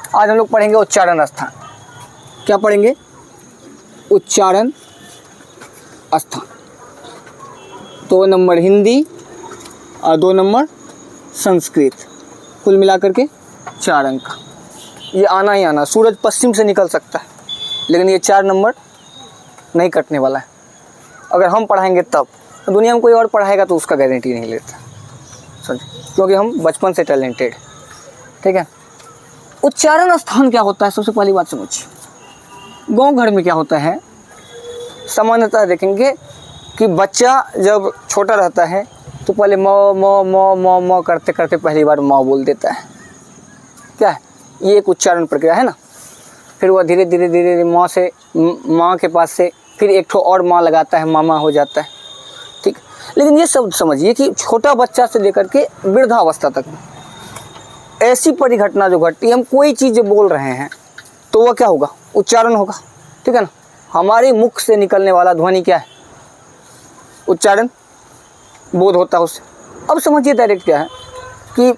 आज हम लोग पढ़ेंगे उच्चारण स्थान। क्या पढ़ेंगे? उच्चारण स्थान। 2 नंबर हिंदी और 2 नंबर संस्कृत, कुल मिलाकर के 4 अंक। ये आना ही आना, सूरज पश्चिम से निकल सकता है लेकिन ये 4 नंबर नहीं कटने वाला है। अगर हम पढ़ाएंगे तब, दुनिया में कोई और पढ़ाएगा तो उसका गारंटी नहीं लेता, समझ, क्योंकि हम बचपन से टैलेंटेड, ठीक है। उच्चारण स्थान क्या होता है? सबसे पहली बात समझिए, गांव घर में क्या होता है, सामान्यतः देखेंगे कि बच्चा जब छोटा रहता है तो पहले म म म म म करते करते पहली बार माँ बोल देता है। क्या है? ये एक उच्चारण प्रक्रिया है ना। फिर वह धीरे धीरे धीरे धीरे माँ के पास से फिर एक ठो और माँ लगाता है, मामा हो जाता है, ठीक। लेकिन ये सब समझिए कि छोटा बच्चा से लेकर के वृद्धावस्था तक में ऐसी परिघटना जो घटती है, हम कोई चीज़ बोल रहे हैं तो वह क्या होगा? उच्चारण होगा, ठीक है ना। हमारे मुख से निकलने वाला ध्वनि क्या है? उच्चारण बोध होता है उससे। अब समझिए डायरेक्ट क्या है कि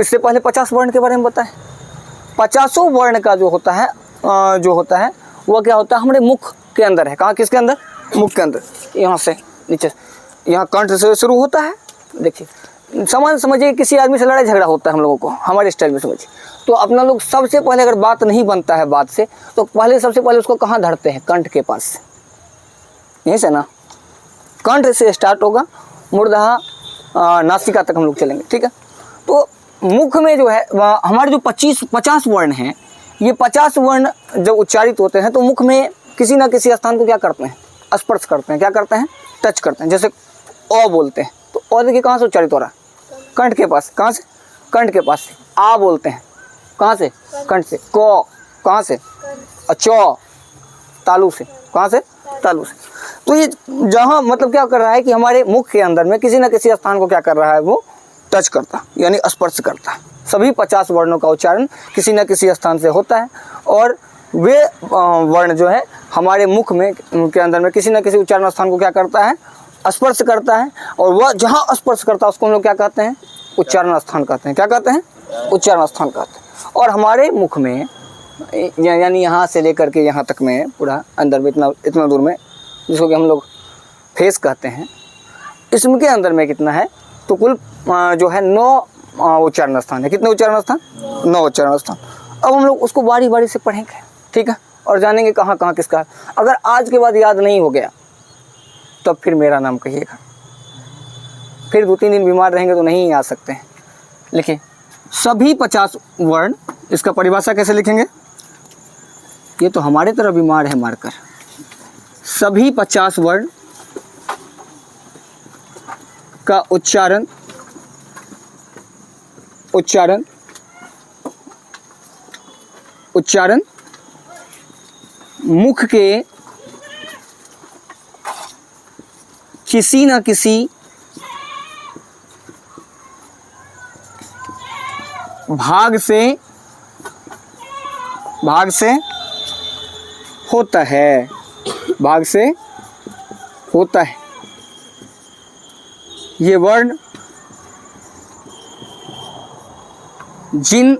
इससे पहले 50 वर्ण के बारे में बताएं। 50 वर्ण का जो होता है वह क्या होता है? हमारे मुख के अंदर है। कहाँ? किसके अंदर? मुख के अंदर। यहाँ से नीचे, यहाँ कंठ से शुरू होता है। देखिए सामान्य समझिए, किसी आदमी से लड़ाई झगड़ा होता है हम लोगों को, हमारे स्टाइल में समझिए, तो अपना लोग सबसे पहले अगर बात नहीं बनता है बात से, तो पहले सबसे पहले उसको कहाँ धरते हैं? कंठ के पास से, यहीं से ना। कंठ से स्टार्ट होगा, मूर्धः नासिका तक हम लोग चलेंगे, ठीक है। तो मुख में जो है हमारे जो 50 वर्ण हैं, ये 50 वर्ण जब उच्चारित होते हैं तो मुख में किसी ना किसी स्थान को क्या करते हैं? स्पर्श करते हैं। क्या करते हैं? टच करते हैं। जैसे अ बोलते हैं तो अ देखिए कहाँ से उच्चारित हो रहा है? कंठ के पास। कहाँ से? कंठ के पास से। आ बोलते हैं, कहाँ से? कंठ से। क कहाँ से? च तालु से। कहाँ से? तालु से। तो ये जहाँ मतलब क्या कर रहा है कि हमारे मुख के अंदर में किसी न किसी स्थान को क्या कर रहा है? वो टच करता, यानी स्पर्श करता है। सभी 50 वर्णों का उच्चारण किसी न किसी स्थान से होता है और वे वर्ण जो है हमारे मुख में के अंदर में किसी न किसी उच्चारण स्थान को क्या करता है? स्पर्श करता है। और वह जहाँ स्पर्श करता है उसको हम लोग क्या कहते हैं? उच्चारण स्थान कहते हैं। क्या कहते हैं? उच्चारण स्थान कहते हैं। और हमारे मुख में यानी यहाँ से लेकर के यहाँ तक में पूरा अंदर में इतना दूर में, जिसको कि हम लोग फेस कहते हैं, इसके अंदर में कितना है? तो कुल जो है 9 उच्चारण स्थान है। कितने उच्चारण स्थान? 9 उच्चारण स्थान। अब हम लोग उसको बारी बारी से पढ़ेंगे, ठीक है, और जानेंगे कहाँ कहाँ किसका। अगर आज के बाद याद नहीं हो गया तब फिर मेरा नाम कहिएगा, फिर 2-3 दिन बीमार रहेंगे तो नहीं आ सकते हैं। लिखिए, सभी 50 वर्ण, इसका परिभाषा कैसे लिखेंगे? ये तो हमारे तरह बीमार है मारकर। सभी 50 वर्ण का उच्चारण मुख के किसी न किसी भाग से होता है। भाग से होता है। ये वर्ण जिन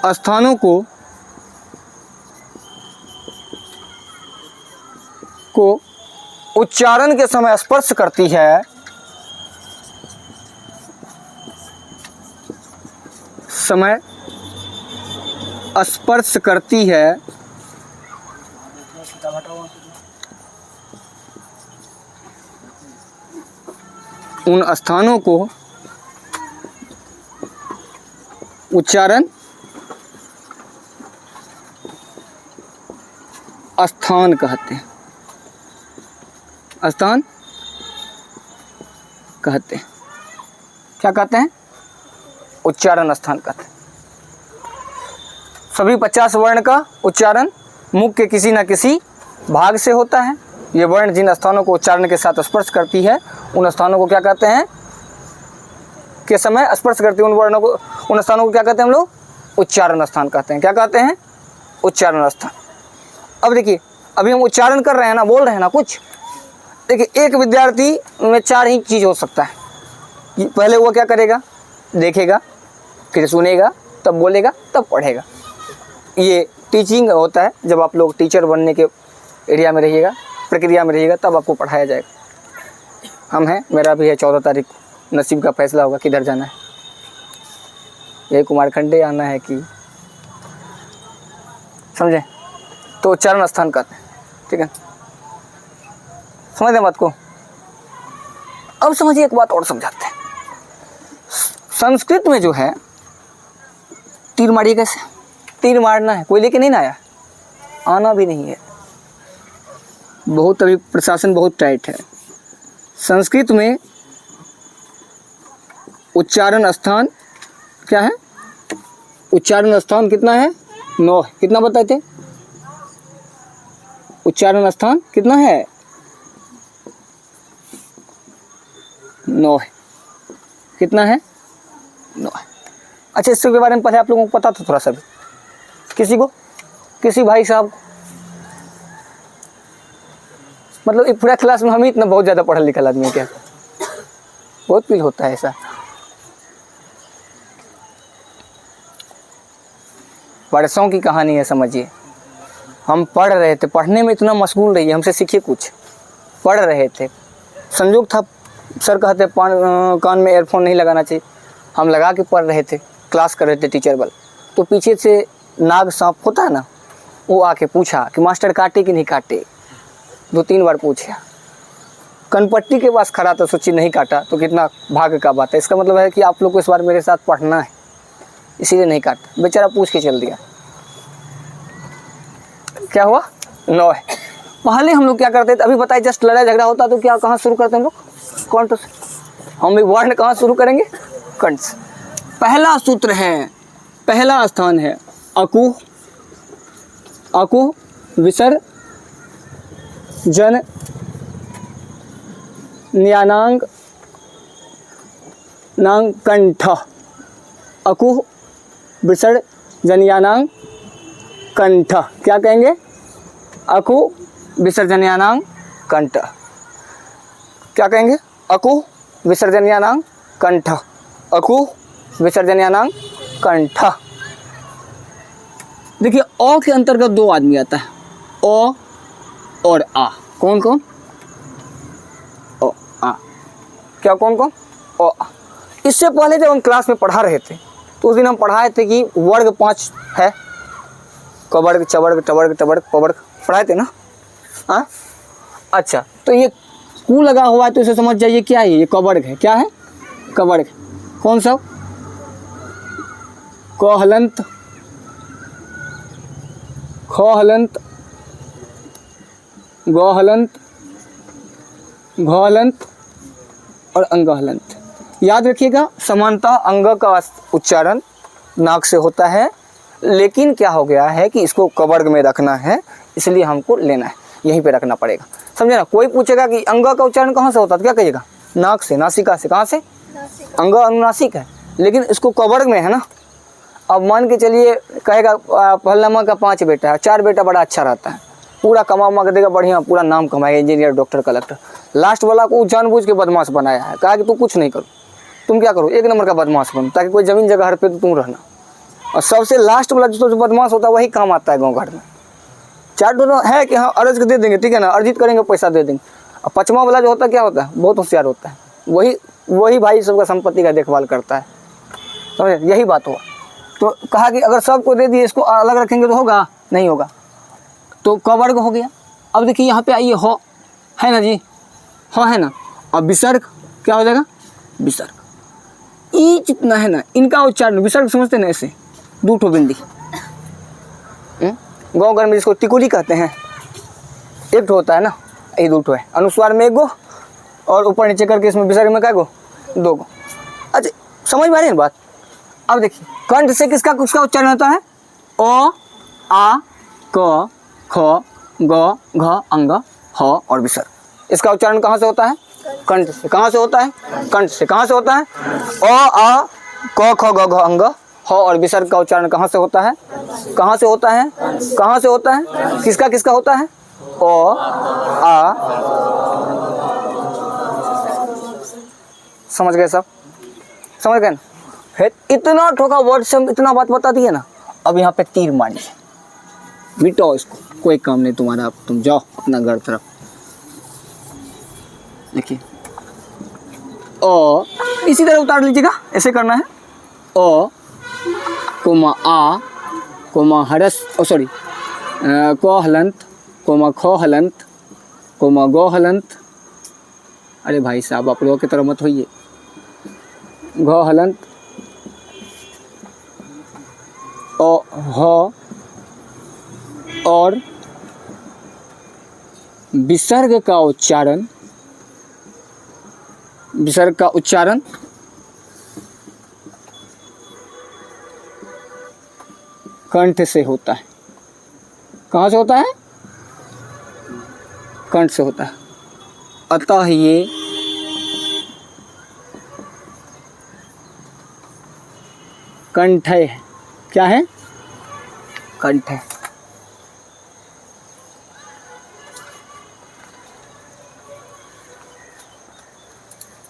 स्थानों को उच्चारण के समय स्पर्श करती है, उन स्थानों को उच्चारण स्थान कहते हैं। स्थान कहते हैं। क्या कहते हैं? उच्चारण स्थान कहते हैं। सभी 50 वर्ण का उच्चारण मुख के किसी न किसी भाग से होता है। ये वर्ण जिन स्थानों को उच्चारण के साथ स्पर्श करती है, उन स्थानों को क्या कहते हैं? के समय स्पर्श करती है उन वर्णों को, उन स्थानों को क्या कहते हैं हम लोग? उच्चारण स्थान कहते हैं। क्या कहते हैं? उच्चारण स्थान। अब देखिए, अभी हम उच्चारण कर रहे हैं ना, बोल रहे हैं ना कुछ। देखिए, एक विद्यार्थी में 4 ही चीज़ हो सकता है। पहले वो क्या करेगा? देखेगा, फिर सुनेगा, तब बोलेगा, तब पढ़ेगा। ये टीचिंग होता है, जब आप लोग टीचर बनने के एरिया में रहिएगा, प्रक्रिया में रहिएगा, तब आपको पढ़ाया जाएगा। हम हैं, मेरा भी है 14 तारीख को नसीब का फैसला होगा किधर जाना है, यही कुमारखंडे आना है कि, समझे? तो उच्चारण स्थान कहते हैं, ठीक है, समझ दें बात को। अब समझिए एक बात और समझाते हैं। संस्कृत में जो है तीर मारिए कैसे, तीर मारना है, कोई लेके नहीं ना आया, आना भी नहीं है, बहुत अभी प्रशासन बहुत टाइट है। संस्कृत में उच्चारण स्थान क्या है, उच्चारण स्थान कितना है, 9 है। कितना बताए थे, उच्चारण स्थान कितना है, 9 है। कितना है, 9 है। अच्छा, इसके बारे में पहले आप लोगों को पता था थोड़ा सा भी, किसी को, किसी भाई साहब, मतलब एक पूरा क्लास में हम ही इतना बहुत ज़्यादा पढ़ा लिखा आदमी है क्या? बहुत फील होता है ऐसा। वर्षों की कहानी है, समझिए। हम पढ़ रहे थे, पढ़ने में इतना मशगूल रहिए, हमसे सीखिए कुछ। पढ़ रहे थे, संयोग था सर कहते कान में एयरफोन नहीं लगाना चाहिए, हम लगा के पढ़ रहे थे, क्लास कर रहे थे टीचर वाले, तो पीछे से नाग सांप होता है ना, वो आके पूछा कि मास्टर काटे कि नहीं काटे, 2-3 बार पूछा। कनपट्टी के पास खड़ा था, सोची नहीं काटा तो कितना भाग्य का बात है। इसका मतलब है कि आप लोग को इस बार मेरे साथ पढ़ना है, इसीलिए नहीं काटा, बेचारा पूछ के चल दिया। क्या हुआ, 9 है। पहले हम लोग क्या करते थे, अभी बताइए, जस्ट लड़ाई झगड़ा होता तो क्या, कहाँ शुरू करते हैं हम लोग, कंठ से। हम एक वर्ण कहाँ शुरू करेंगे, कंठ से। पहला सूत्र है, पहला स्थान है अकुह, अकुह विसर्जन न्यानांग नांग कंठ, अकुह विसर्जन्यानांग कंठ। क्या कहेंगे, अकुह विसर्जन्यानांग कंठ। क्या कहेंगे, अकुह विसर्जन्यानांग कंठ, अकुह विसर्जन्यानांग कंठ। देखिए, अ के अंतर्गत 2 आदमी आता है, अ और आ। कौन कौन, अ आ। क्या कौन कौन, अ आ। इससे पहले जब हम क्लास में पढ़ा रहे थे तो उस दिन हम पढ़ाए थे कि वर्ग 5 है, कवर्ग चवर्ग टवर्ग टवर्ग पवर्ग, पढ़ाए थे ना। हाँ, अच्छा, तो ये कु लगा हुआ है तो इसे समझ जाइए क्या है, ये कवर्ग है। क्या है, कवर्ग। कौन सा, क हलंत, ख हलंत, ग हलंत, घ हलंत और अंग हलंत। याद रखिएगा, समानता अंग का उच्चारण नाक से होता है, लेकिन क्या हो गया है कि इसको कवर्ग में रखना है, इसलिए हमको लेना है, यहीं पे रखना पड़ेगा, समझे ना। कोई पूछेगा कि अंग का उच्चारण कहाँ से होता है, तो क्या कहिएगा, नाक से, नासिका से। कहाँ से, अंग अनुनासिक है, लेकिन इसको कवर्ग में है ना। अब मान के चलिए कहेगा पहलमा का 5 बेटा है, 4 बेटा बड़ा अच्छा रहता है, पूरा कमा उमा के देगा, बढ़िया पूरा नाम कमाएगा, इंजीनियर डॉक्टर कलेक्टर। लास्ट वाला को जानबूझ के बदमाश बनाया है, कहा कि तू कुछ नहीं करो, तुम क्या करो, 1 नंबर का बदमाश बनो, ताकि कोई ज़मीन जगह हर पे तो तुम रहना। और सबसे लास्ट वाला जो बदमाश होता है वही काम आता है गाँव घर में। 4 दोनों है कि हाँ अर्ज दे देंगे, ठीक है ना, अर्जित करेंगे पैसा दे देंगे। और 5वां वाला जो होता है क्या होता है, बहुत होशियार होता है, वही भाई सबका संपत्ति का देखभाल करता है, समझे, यही बात हुआ। तो कहा कि अगर सबको दे दिए, इसको अलग रखेंगे तो होगा, नहीं होगा, तो कवर्ग हो गया। अब देखिए यहाँ पे आइए, हो है ना जी, हो है ना। अब विसर्ग क्या हो जाएगा, विसर्ग। ई जितना है ना, इनका उच्चारण विसर्ग समझते ना, ऐसे 2 ठो बिंदी, गाँव घर में जिसको टिकुली कहते हैं, 1 ठो होता है ना, ये 2 ठो है, अनुस्वार में 1 गो और ऊपर नीचे करके इसमें विसर्ग में क्या गो, 2 गो। अच्छा, समझ में आ रही है बात। अब देखिए, कंठ से किसका उच्चारण होता है, ओ आ क ख ग घ अंग ह और विसर्ग। इसका उच्चारण कहाँ से होता है, कंठ से। कहाँ से होता है, कंठ से। कहाँ से होता है, ओ आ क ख ग घ अंग ह और विसर्ग का उच्चारण कहाँ से होता है, कहाँ से होता है, कहाँ से होता है, किसका किसका होता है, ओ आ। समझ गए सब, समझ गए ना। है। इतना ठोका वर्ड से हम इतना बात बता दिए ना। अब यहाँ पे तीर मारिए, मिटाओ इसको, कोई काम नहीं तुम्हारा, अब तुम जाओ अपना घर तरफ। देखिए ओ, इसी तरह उतार लीजिएगा, ऐसे करना है। ओ कोमा आ कोमा हरस सॉरी को हलंत कोमा खो हलंत कोमा गो हलंत। अरे भाई साहब आप लोगों की तरह मत होइए। घो हलंत ओ हो और विसर्ग का उच्चारण, विसर्ग का उच्चारण कंठ से होता है। कहाँ से होता है? कंठ से होता है। अतः ये कंठ है। क्या है? कंठ है।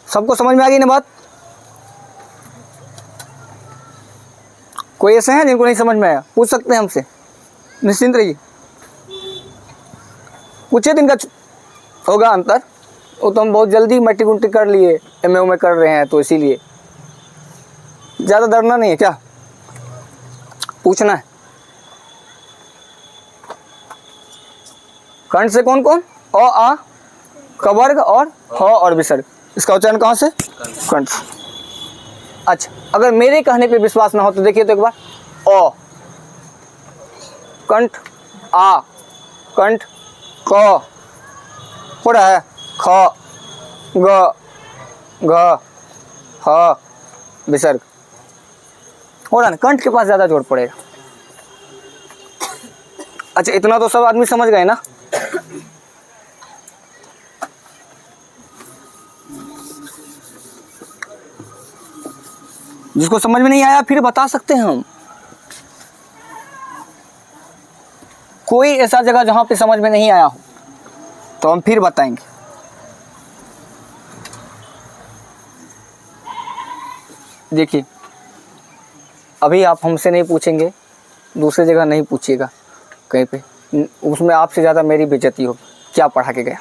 सबको समझ में आ गई ना बात? कोई ऐसे हैं जिनको नहीं समझ में आया? पूछ सकते हैं हमसे, निश्चिंत रहिए। कुछ ही दिन का होगा अंतर, वो तो हम बहुत जल्दी मैट्रिक उट्रिक कर लिए, एमए में कर रहे हैं, तो इसीलिए ज़्यादा डरना नहीं है। क्या पूछना है? कंठ से कौन कौन? अ आ का वर्ग और ह और विसर्ग, इसका उच्चारण कहाँ से? कंठ। अच्छा, अगर मेरे कहने पे विश्वास ना हो तो देखिए तो एक बार, ओ कंठ, आ कंठ, क हो रहा है, ख ग घ ह विसर्ग हो रहा है ना। कंठ के पास ज़्यादा जोर पड़ेगा। अच्छा, इतना तो सब आदमी समझ गए ना? जिसको समझ में नहीं आया फिर बता सकते हैं हम। कोई ऐसा जगह जहां पे समझ में नहीं आया हो तो हम फिर बताएंगे। देखिए, अभी आप हमसे नहीं पूछेंगे, दूसरी जगह नहीं पूछिएगा कहीं पे, उसमें आपसे ज़्यादा मेरी बेइज्जती होगी, क्या पढ़ा के गया।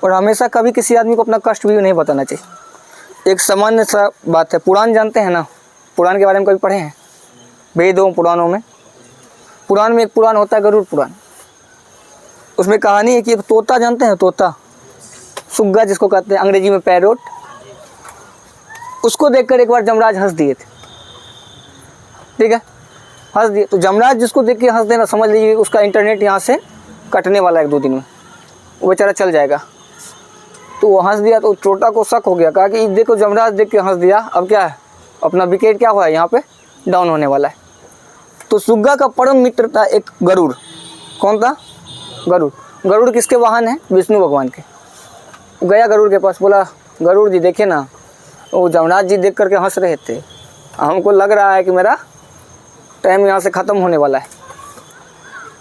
और हमेशा कभी किसी आदमी को अपना कष्ट भी नहीं बताना चाहिए। एक सामान्य सा बात है, पुराण जानते हैं ना? पुराण के बारे में कभी पढ़े हैं? वेदों पुराणों में, पुराण में एक पुराण होता है गरुड़ पुराण। उसमें कहानी है कि एक तोता, जानते हैं तोता, सुग्गा जिसको कहते हैं अंग्रेजी में पैरोट, उसको देखकर एक बार जमराज हंस दिए थे। ठीक है, हंस दिए तो जमराज जिसको देख के हंस देना, समझ लीजिए उसका इंटरनेट यहाँ से कटने वाला है 1-2 दिन में, वो बेचारा चल जाएगा। तो वो हंस दिया तो तोता को शक हो गया, कहा कि देखो जमराज देख के हंस दिया, अब क्या है, अपना विकेट क्या हुआ है यहाँ पे, डाउन होने वाला है। तो सुग्गा का परम मित्र था एक गरुड़। कौन था? गरुड़। गरुड़ किसके वाहन है? विष्णु भगवान के। गया गरुड़ के पास, बोला गरुड़ जी देखिए ना, वो जमराज जी देख करके हंस रहे थे, हमको लग रहा है कि मेरा टाइम यहाँ से ख़त्म होने वाला है।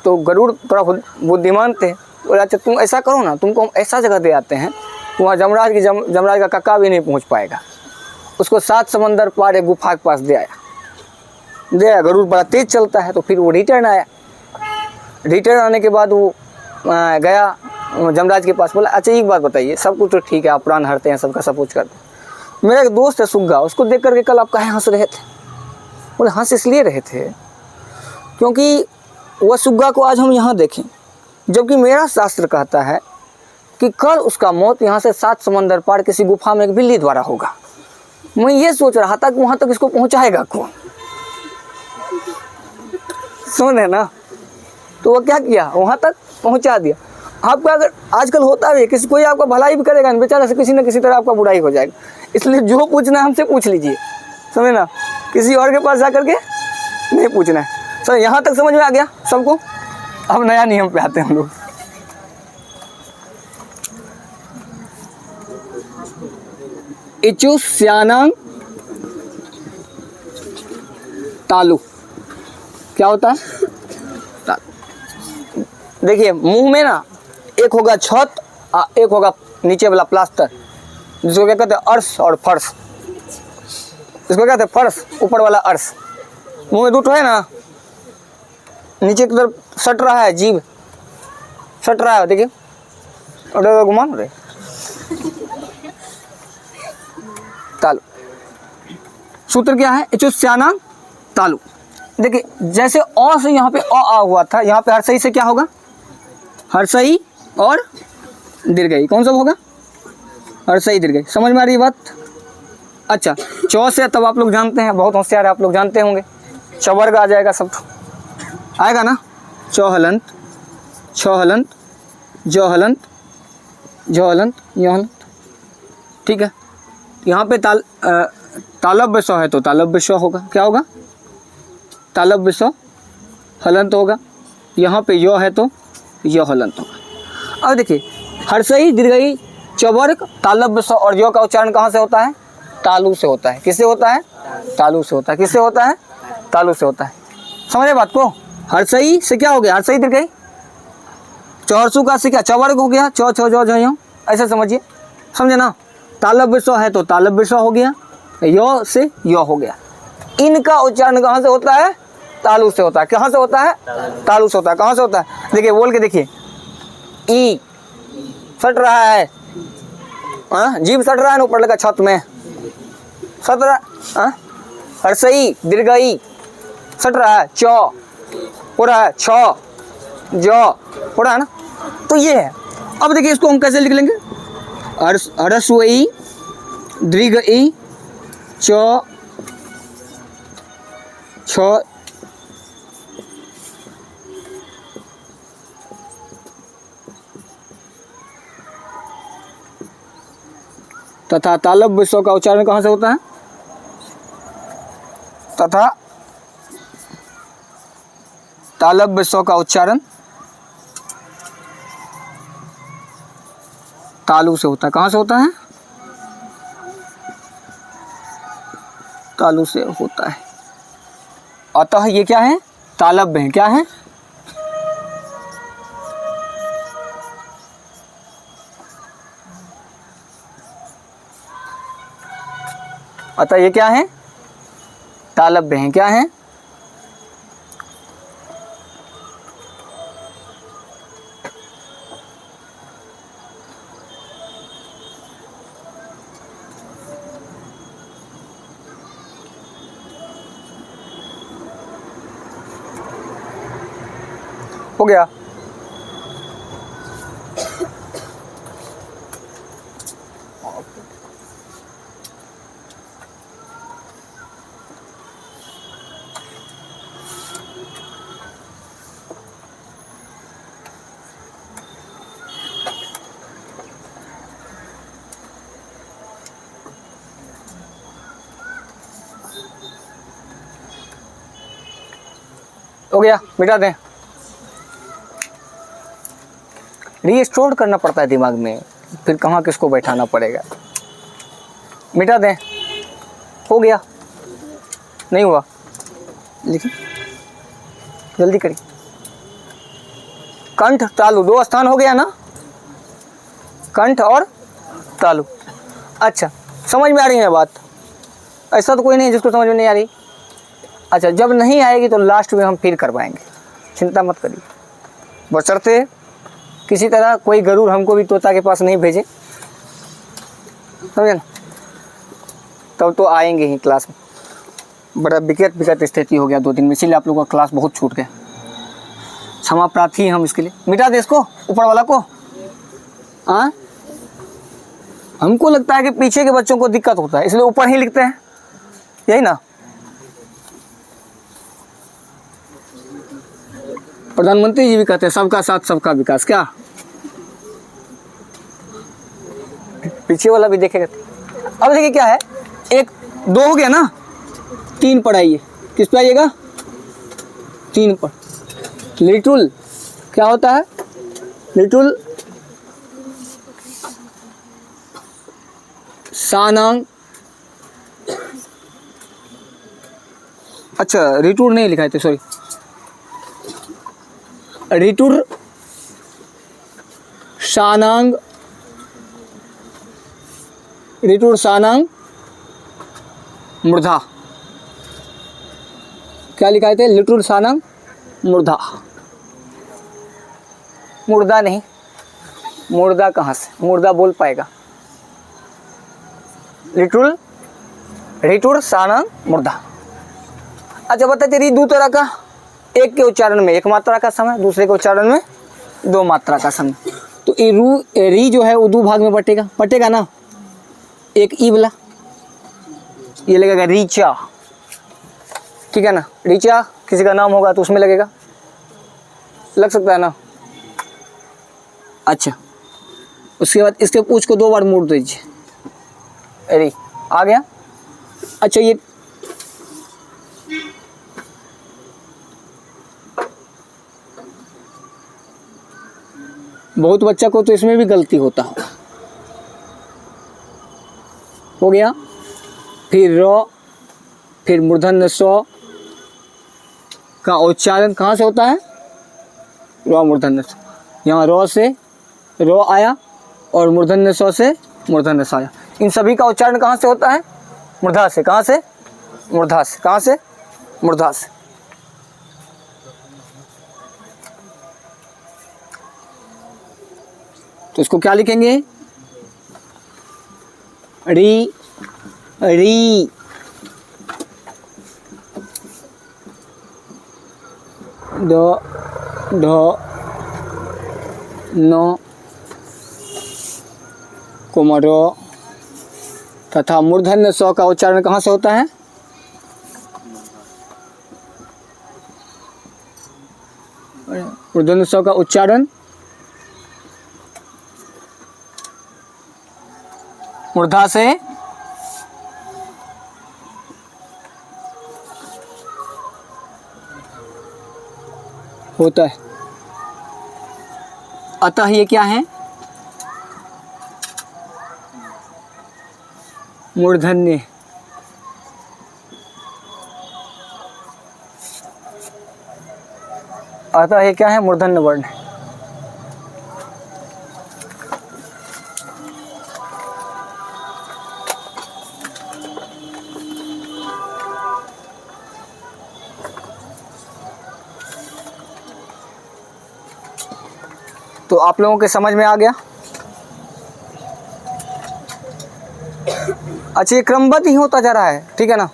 तो गरुड़ थोड़ा बुद्धिमान थे, बोला अच्छा तुम ऐसा करो ना, तुमको हम ऐसा जगह दे आते हैं वहाँ जमराज का कक्का भी नहीं पहुँच पाएगा। उसको 7 समंदर पार एक गुफा के पास दे आया। गरुड़ बड़ा तेज चलता है, तो फिर वो रिटर्न आया। रिटर्न आने के बाद वो गया जमराज के पास, बोला अच्छा एक बात बताइए, सब कुछ तो ठीक है, आप प्राण हरते हैं, सबका सब कुछ करते हैं, मेरा एक दोस्त है सुग्गा, उसको देख करके कल आप काहे हंस रहे थे? बोले हंस इसलिए रहे थे क्योंकि वह सुग्गा को आज हम यहाँ देखें, जबकि मेरा शास्त्र कहता है कि कल उसका मौत यहाँ से 7 समंदर पार किसी गुफा में एक बिल्ली द्वारा होगा। मैं ये सोच रहा था कि वहाँ तक इसको पहुँचाएगा कौन? सुन है ना? तो वो क्या किया, वहाँ तक पहुँचा दिया। आपका अगर आजकल होता है किसी, कोई आपका भलाई भी करेगा ना, बेचारा से किसी न किसी तरह आपका बुराई हो जाएगा। इसलिए जो पूछना है हमसे पूछ लीजिए, समझे ना? किसी और के पास जा करके नहीं पूछना है। सर यहाँ तक समझ में आ गया सबको? अब नया नियम पे आते हैं हम लोग। इचु स्यानांग तालु क्या होता है? देखिए मुंह में ना एक होगा छत और एक होगा नीचे वाला प्लास्टर, जिसको क्या कहते हैं अर्श और फर्श। इसको कहते हैं फर्श, ऊपर वाला अर्श। मुंह में दूध है ना, नीचे की तरफ सट रहा है, जीभ सट रहा है, देखिए और घुमा रहे तालु। सूत्र क्या है? इचुस्यानांग तालु। देखिए जैसे अ से यहाँ पे अ आ हुआ था, यहाँ पे हर्षई से क्या होगा? हर्षई और दीर्घई। कौन सा होगा? हर्षई दीर्घई। समझ में आ रही है बात? अच्छा, चौ से तब आप लोग जानते हैं, बहुत होशियार है आप लोग, जानते होंगे चवर्ग आ जाएगा, सब आएगा ना। चौहलंत, छहलंत, जौहलंत, जौहलंत, यौहलंत। ठीक है, यहाँ पे तालव्य स्व है तो तालव्य स्व होगा। क्या होगा? तालव्य स्व हलंत होगा। यहाँ पे यो है तो यो हलंत होगा। अब देखिए हर्षई दीर्घई चवर्ग तालव्य स्व और यो का उच्चारण कहाँ से होता है? तालु से होता है। किससे होता है? तालु से होता है। किससे होता है? तालु से होता है। समझे बात को? हर्षई से क्या हो गया? हर्षई दीर्घई। चौहर्षु का से क्या? चवर्ग हो गया, चौ छो जो जो, ऐसे समझिए, समझे ना। तालव्य स्व है तो तालव्य स्व हो गया, यो से यो हो गया। इनका उच्चारण कहाँ से होता है? तालु से होता है। कहाँ से होता है? तालु से होता है। कहाँ से होता है? देखिए बोल के देखिए, ई सट रहा है, जीभ सट रहा है ना, ऊपर लगा छत में सट रहा, हर्षई दीर्घई सट रहा है, चौ हो रहा है, छ जो हो रहा है ना, तो ये है। अब देखिए इसको हम कैसे लिख लेंगे? हर्षई दीर्घई चौ छ तथा तालव्य स्व का उच्चारण कहाँ से होता है? तथा तालव्य स्व का उच्चारण तालु से होता है। कहाँ से होता है? तालु से होता है। अतः ये क्या है? तालव्य है। क्या है? अतः ये क्या है? तालव्य है। क्या है? हो गया। हो गया, मिटा दें। रीस्टोर करना पड़ता है दिमाग में, फिर कहाँ किसको बैठाना पड़ेगा। मिटा दें। हो गया? नहीं हुआ? लिखिए, जल्दी करिए। कंठ तालु, दो स्थान हो गया ना, कंठ और तालु। अच्छा, समझ में आ रही है बात? ऐसा तो कोई नहीं जिसको समझ में नहीं आ रही। अच्छा, जब नहीं आएगी तो लास्ट में हम फिर करवाएंगे, चिंता मत करिए। बशर्ते किसी तरह कोई गरुड़ हमको भी तोता के पास नहीं भेजे, समझे ना, तब तो आएंगे ही क्लास में। बड़ा विकट स्थिति हो गया 2 दिन में, इसीलिए आप लोगों का क्लास बहुत छूट गया। क्षमा प्रार्थी हम इसके लिए। मिटा दे इसको, ऊपर वाला को। हाँ, हमको लगता है कि पीछे के बच्चों को दिक्कत होता है, इसलिए ऊपर ही लिखते हैं, यही ना। प्रधानमंत्री जी भी कहते हैं सबका साथ सबका विकास। क्या पीछे वाला भी देखेगा? अब देखिए क्या है, 1 2 हो गया ना, 3 पर आइए। किस पे आइएगा? 3 पर। लिटुल क्या होता है? लिटुल सानांग। अच्छा, रिटुर नहीं लिखाए थे, सॉरी। रिटुर सानांग, रिटुर सानांग मूर्धा। क्या लिखा है? लिटुल सानंग मूर्धा। मुर्दा नहीं, मुर्दा कहाँ से, मुर्दा बोल पाएगा? रिटुर सानंग मूर्धा। अच्छा बताइए, री दो तरह का, एक के उच्चारण में एक मात्रा का समय, दूसरे के उच्चारण में दो मात्रा का समय। तो ये री जो है वो दो भाग में बटेगा ना। एक ई वाला, ये लगेगा रीचा, ठीक है ना। रीचा किसी का नाम होगा तो उसमें लगेगा, लग सकता है ना। अच्छा, उसके बाद इसके पूछ को दो बार मोड़ दीजिए, अरे आ गया। अच्छा ये बहुत बच्चा को तो इसमें भी गलती होता हो गया। फिर र, फिर मूर्धन्य स का उच्चारण कहाँ से होता है? र मूर्धन्य स। यहाँ र से र आया और मूर्धन्य स से मूर्धन्य स आया। इन सभी का उच्चारण कहाँ से होता है? मूर्धा से। कहाँ से? मूर्धा से। कहाँ से? मूर्धा से। तो इसको क्या लिखेंगे? री री, द ढ न कोमर तथा मूर्धन्य स का उच्चारण कहाँ से होता है? मूर्धन्य स का उच्चारण मूर्धा से होता है। अतः ये क्या है? मूर्धन्य। अतः ये क्या है? मूर्धन्य वर्ण है। तो आप लोगों के समझ में आ गया? अच्छा, ये क्रमबद्ध ही होता जा रहा है, ठीक है ना।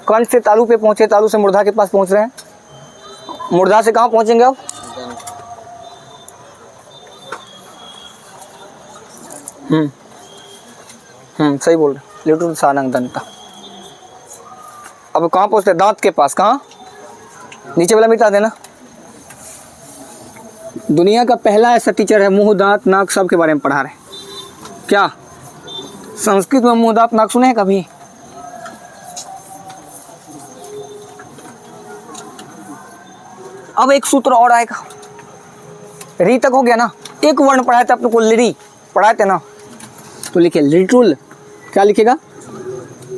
कंठ से तालु पे पहुंचे, तालु से मूर्धा के पास पहुंच रहे हैं। मूर्धा से कहाँ पहुंचेंगे अब? सही बोल रहे, लिटुल सानंग दंता। अब कहाँ पहुंचते? दांत के पास। कहाँ? नीचे वाला मिटा देना। दुनिया का पहला ऐसा टीचर है, मुंह दांत नाक सब के बारे में पढ़ा रहे हैं। क्या संस्कृत में मुंह दांत नाक सुने हैं कभी? अब एक सूत्र और आएगा। री तक हो गया ना। एक वर्ण पढ़ाए थे अपने को, लिरी पढ़ाए थे ना। तो लिखे लिटुल, क्या लिखेगा?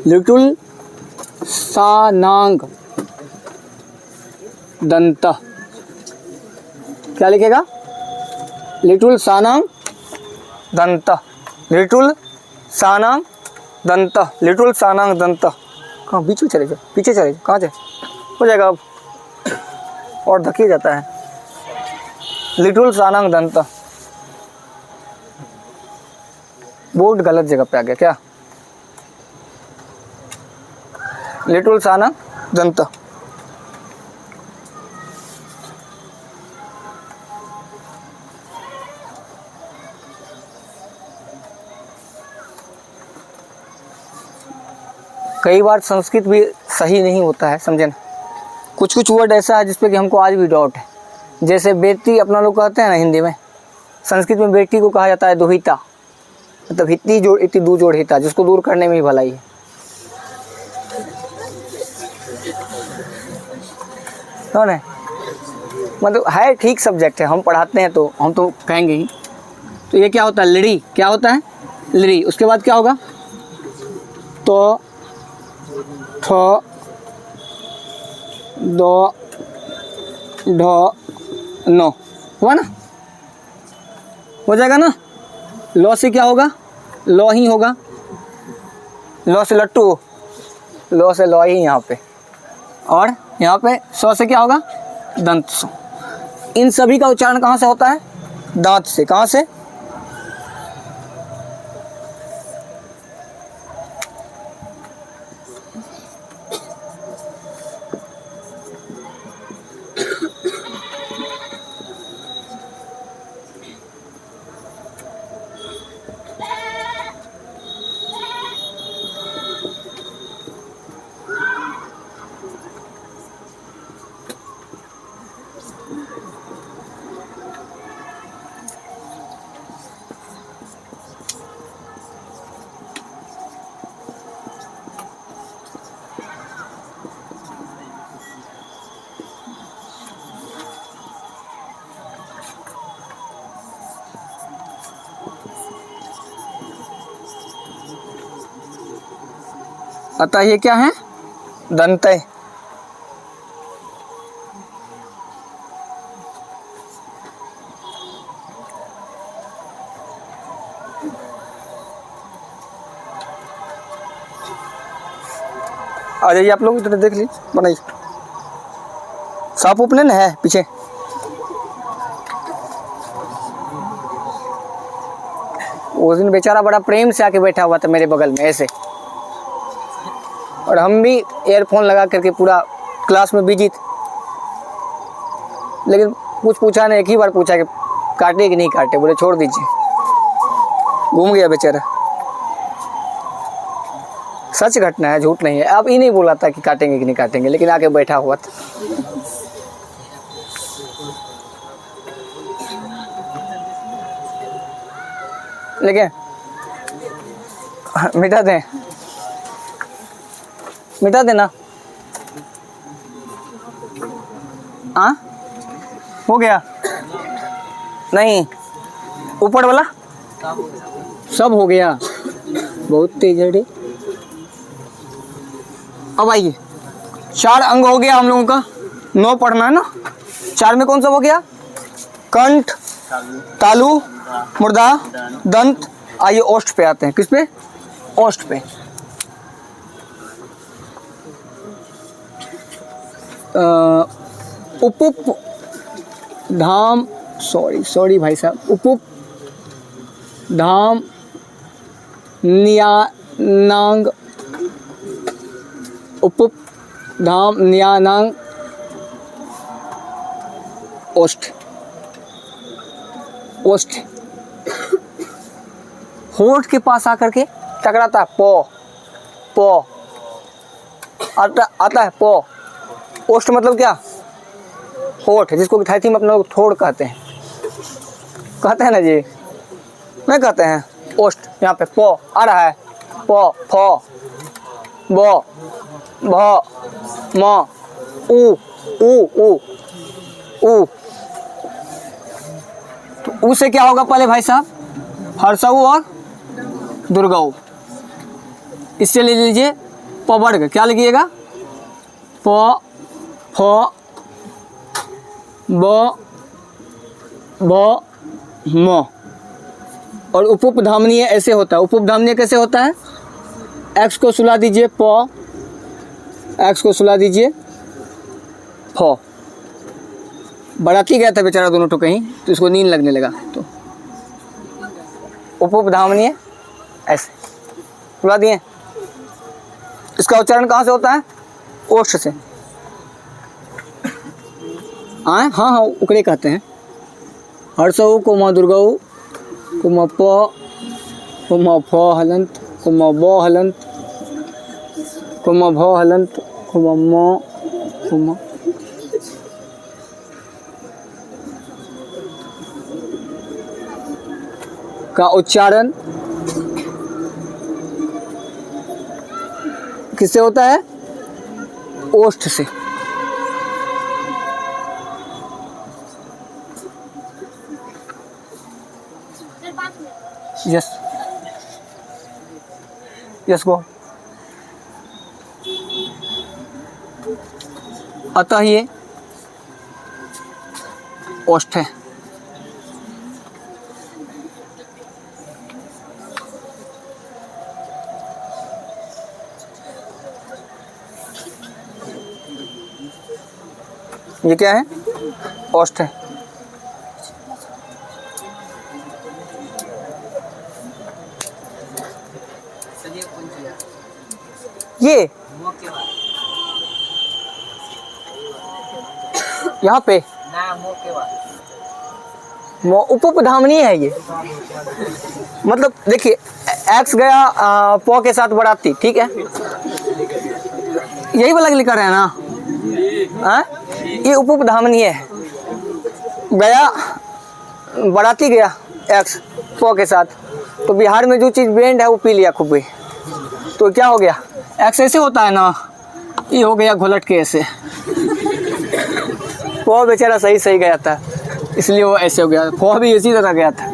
लिटुल सानांग दंत। क्या लिखेगा? लिटुल सानांग दंत। लिटुल सानांग दंत। लिटुल सानांग दंत। कहाँ बीच में चले जाओ, पीछे चले जाओ, कहाँ जाए हो जाएगा अब, और धकिए जाता है। लिटुल सानांग दंत। बोर्ड गलत जगह पे आ गया क्या? लिटुल सानांग दंत। कई बार संस्कृत भी सही नहीं होता है, समझे ना। कुछ कुछ वर्ड ऐसा है जिसपे कि हमको आज भी डाउट है। जैसे बेटी अपना लोग कहते हैं ना हिंदी में, संस्कृत में बेटी को कहा जाता है दुहिता, मतलब हित्ती जोड़ इति दू जोड़ हिता, जिसको दूर करने में ही भलाई है। कौन है? मतलब है, ठीक सब्जेक्ट है, हम पढ़ाते हैं तो हम तो कहेंगे ही। तो ये क्या होता है? लिड़ी। क्या होता है? लिड़ी। उसके बाद क्या होगा? तो ठ दो ढ न हुआ ना, हो जाएगा ना। लॉ से क्या होगा? लॉ ही होगा। लॉ से लट्टू, लो से लो ही यहाँ पे, और यहाँ पे सौ से क्या होगा, दंत सौ। इन सभी का उच्चारण कहाँ से होता है, दांत से। कहाँ से, अतः ये क्या है, दंतय। आ जाइए आप लोग, इधर देख लीजिए, बनाइए। साफ उपनयन है पीछे, उस दिन बेचारा बड़ा प्रेम से आके बैठा हुआ था मेरे बगल में ऐसे, और हम भी ईयरफोन लगा करके पूरा क्लास में बिजी थे, लेकिन कुछ पूछा नहीं। एक ही बार पूछा कि काटे कि नहीं काटे, बोले छोड़ दीजिए। घूम गया बेचारा। सच घटना है, झूठ नहीं है। अब ये नहीं बोला था कि काटेंगे कि नहीं काटेंगे, लेकिन आके बैठा हुआ था। लेकिन मिटा दें, मिटा देना। हाँ हो गया, नहीं ऊपर वाला सब हो गया, बहुत तेज है। अब आइए, 4 अंग हो गया हम लोगों का, 9 पढ़ना है ना। 4 में कौन सा हो गया, कंठ, तालु, मुर्दा, दंत। आइए ओष्ठ पे आते हैं। किस पे, ओष्ठ पे। उपुप धाम, सॉरी भाई साहब, उपुप धाम नियानांग, उपुप धाम नियानांग ओष्ठ। ओष्ठ होठ के पास आकर के टकराता है, पो आता है पो। ओष्ठ मतलब क्या, होठ, जिसको थाईथी में अपने लोग थोड़ कहते हैं ना जी, नहीं कहते हैं ओष्ठ। यहाँ पे पो आ रहा है, पो, फो, बो, भ, म, उ। तो उ से क्या होगा पहले भाई साहब, हर्षऊ और दुर्गऊ। इससे ले लीजिए प वर्ग, क्या लिखिएगा, प, फ, ब, भ, म। और उपधामनीय ऐसे होता है। उपधामनीय कैसे होता है, एक्स को सुला दीजिए प, एक्स को सुला दीजिए फ। बराती गया था बेचारा दोनों तो कहीं, तो इसको नींद लगने लगा, तो उपधामनीय ऐसे सुला दिए। इसका उच्चारण कहाँ से होता है, ओष्ठ से। हाँ उकड़े कहते हैं। हर्षऊ को म दुर्गऊ को म प को म फ हलंत को म ब हलंत को म भ हलंत को म को म। का उच्चारण किससे होता है, ओष्ठ से। Yes go. अतः ये ओष्ठ है। ये क्या है? ओष्ठ है। ये यहाँ पे उपधामनीय है ये। मतलब देखिए एक्स गया पौ के साथ बराती, ठीक है, यही वाला लिखा है ना। ये उपधामनीय है। गया बराती गया एक्स पौ के साथ, तो बिहार में जो चीज़ बैंड है वो पी लिया खूब भी, तो क्या हो गया? एक्स ऐसे होता है ना, ये हो गया घोलट के ऐसे। पौ बेचारा सही सही गया था, इसलिए वो ऐसे हो गया। फौ भी इसी तरह गया था,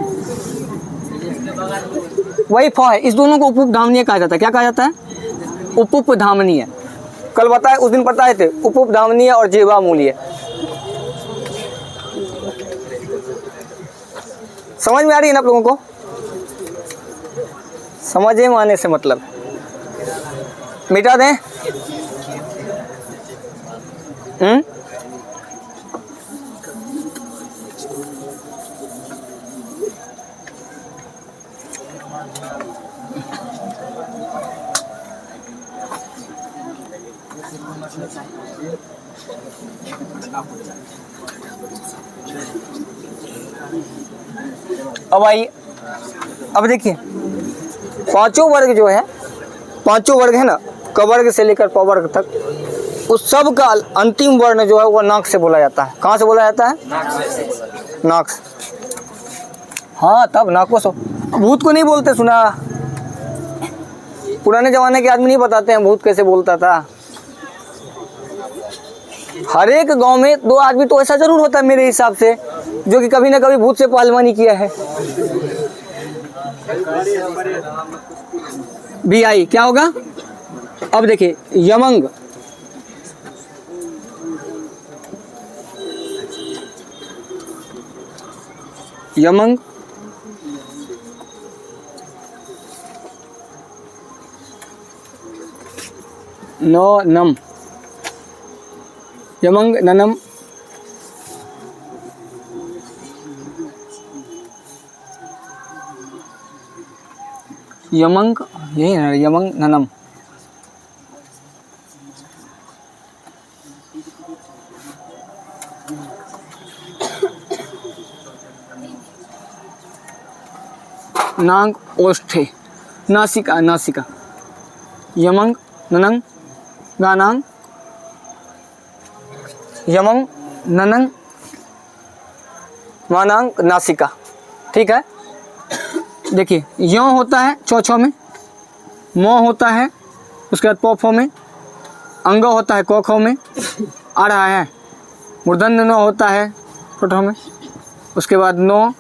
वही फौ है। इस दोनों को उपधामनीय कहा जाता है। क्या कहा जाता है? उपधामनीय। कल बताए, उस दिन बताए थे उपधामनीय और जीवामूलीय। समझ में आ रही है ना आप लोगों को? समझे में आने से मतलब मिटा दें। अब आइए, अब देखिए पांचों वर्ग जो है, पांचों वर्ग है ना, क वर्ग से लेकर प वर्ग तक, उस सब का अंतिम वर्ण जो है वो नाक से बोला जाता है। कहाँ से बोला जाता है? नाक से। हाँ तब नाको से। भूत को नहीं बोलते, सुना? पुराने जमाने के आदमी नहीं बताते हैं भूत कैसे बोलता था। हर एक गांव में 2 आदमी तो ऐसा जरूर होता है मेरे हिसाब से, जो कि कभी ना कभी भूत से पहलवानी किया है। भी आई क्या होगा? अब देखिए यमंग, यमंग नो नम, यमंग ननम, यमंग, यही है यमंग ननम। नांग ओष्ठे, नासिका, नासिका, यमंग ननंग गानांग, यमंग ननंग मानांग नासिका। ठीक है, देखिए यो होता है चौछो में, मो होता है, उसके बाद पोफो में, अंग होता है कोखो में, आ रहा है मूर्धन्य नो होता है टोठो में, उसके बाद नो,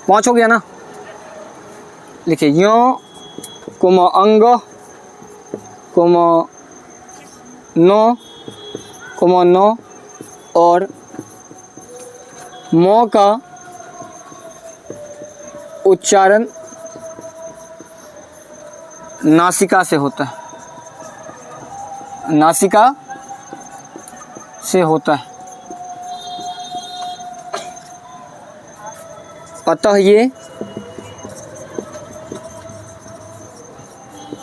पाँच हो गया ना। लिखिए यो कोमो अंग कोमो नो और मो का उच्चारण नासिका से होता है, नासिका से होता है। अतः ये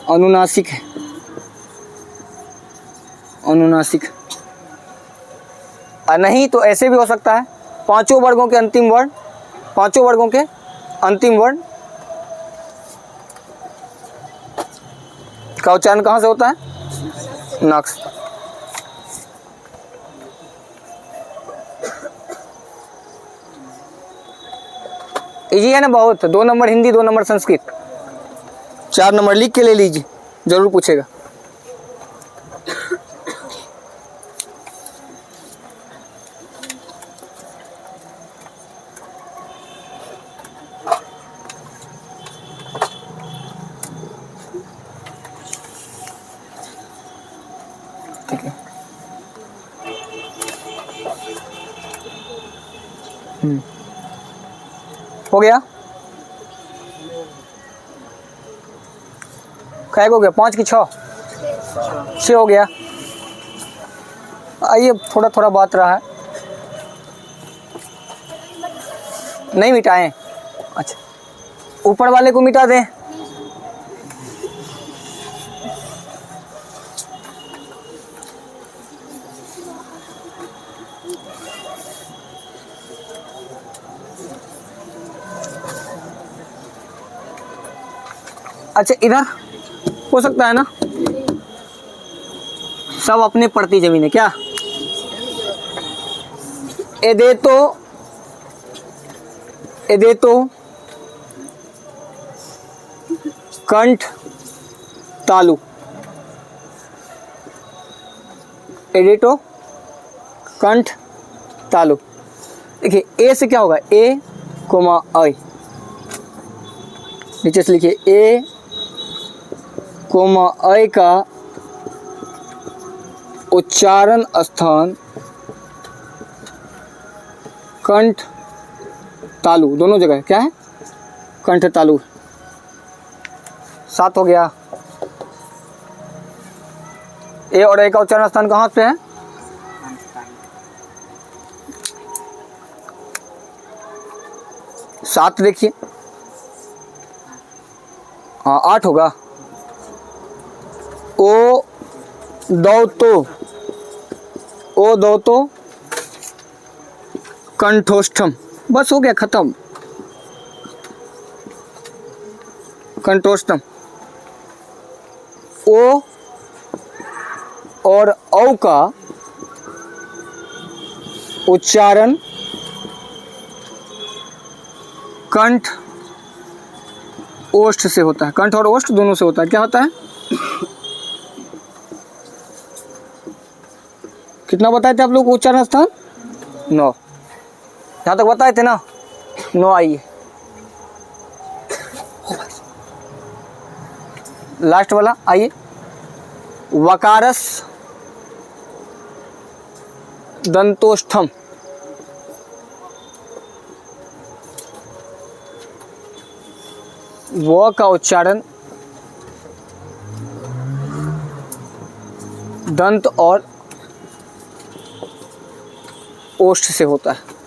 अनुनासिक है, अनुनासिक। नहीं तो ऐसे भी हो सकता है, पांचों वर्गों के अंतिम वर्ण, पांचों वर्गों के अंतिम वर्ण का उच्चारण कहाँ से होता है? नाक से। इजी है ना बहुत। 2 number Hindi, 2 number Sanskrit, 4 number लिख के ले लीजिए, जरूर पूछेगा। ठीक है, हो गया? क्या हो गया? 5 की 6? 6 हो गया। आइए थोड़ा थोड़ा बात रहा है, नहीं मिटाएं। अच्छा, ऊपर वाले को मिटा दें। अच्छा, इधर हो सकता है ना, सब अपने पड़ती जमीन है क्या। एदेतो कंठ तालु, एडेटो कंठ तालु। देखिए ए से क्या होगा, ए कोमा आई, नीचे से लिखिए ए कोमा आई का उच्चारण स्थान कंठ तालु, दोनों जगह क्या है, कंठ तालु। 7 हो गया। ए और ए का उच्चारण स्थान कहाँ पे है, 7 देखिए, हाँ 8 होगा। ओ दो तो कंठोष्ठम, बस हो गया खत्म, कंठोष्ठम। ओ और औ का उच्चारण कंठ ओष्ठ से होता है, कंठ और ओष्ठ दोनों से होता है। क्या होता है, कितना बताए थे आप लोग को उच्चारण स्थान, 9, यहाँ तक बताए थे ना, 9। आइए लास्ट वाला, आइए वकारस दंतोष्ठम, व का उच्चारण दंत और ओष्ठ से होता है।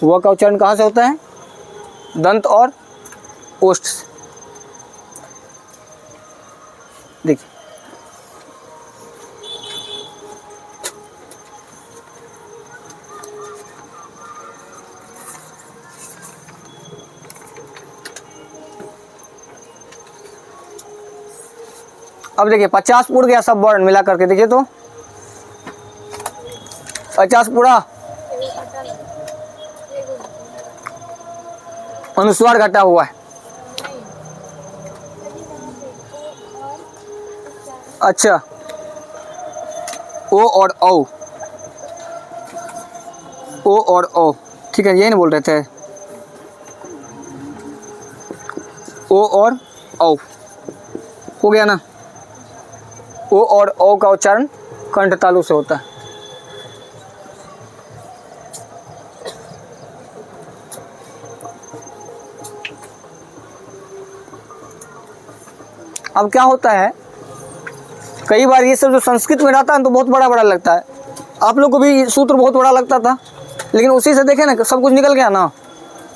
व का उच्चारण कहाँ से होता है, दंत और ओष्ठ से। देखिए अब देखिए 50 उड़ गया सब वर्ण मिला करके, देखिए तो 50 पूरा, अनुस्वार घटा हुआ है। अच्छा, ओ और औ, ओ और औ, ठीक है, यही नहीं बोल रहे थे, ओ और औ हो गया ना। ओ और औ का उच्चारण कंठ तालु से होता है। अब क्या होता है, कई बार ये सब जो संस्कृत में रहता है तो बहुत बड़ा बड़ा लगता है, आप लोग को भी सूत्र बहुत बड़ा लगता था, लेकिन उसी से देखें ना सब कुछ निकल गया ना,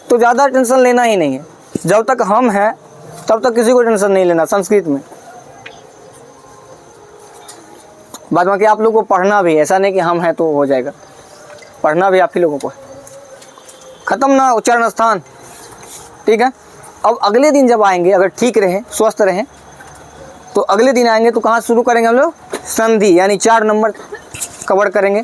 तो ज़्यादा टेंशन लेना ही नहीं है। जब तक हम हैं तब तक किसी को टेंशन नहीं लेना संस्कृत में। बाद बाकी आप लोगों को पढ़ना भी, ऐसा नहीं कि हम हैं तो हो जाएगा, पढ़ना भी आप ही लोगों को। खत्म ना उच्चारण स्थान, ठीक है। अब अगले दिन जब आएंगे, अगर ठीक रहें, स्वस्थ रहें, तो अगले दिन आएंगे तो कहाँ शुरू करेंगे हम लोग, संधि, यानी 4 नंबर कवर करेंगे।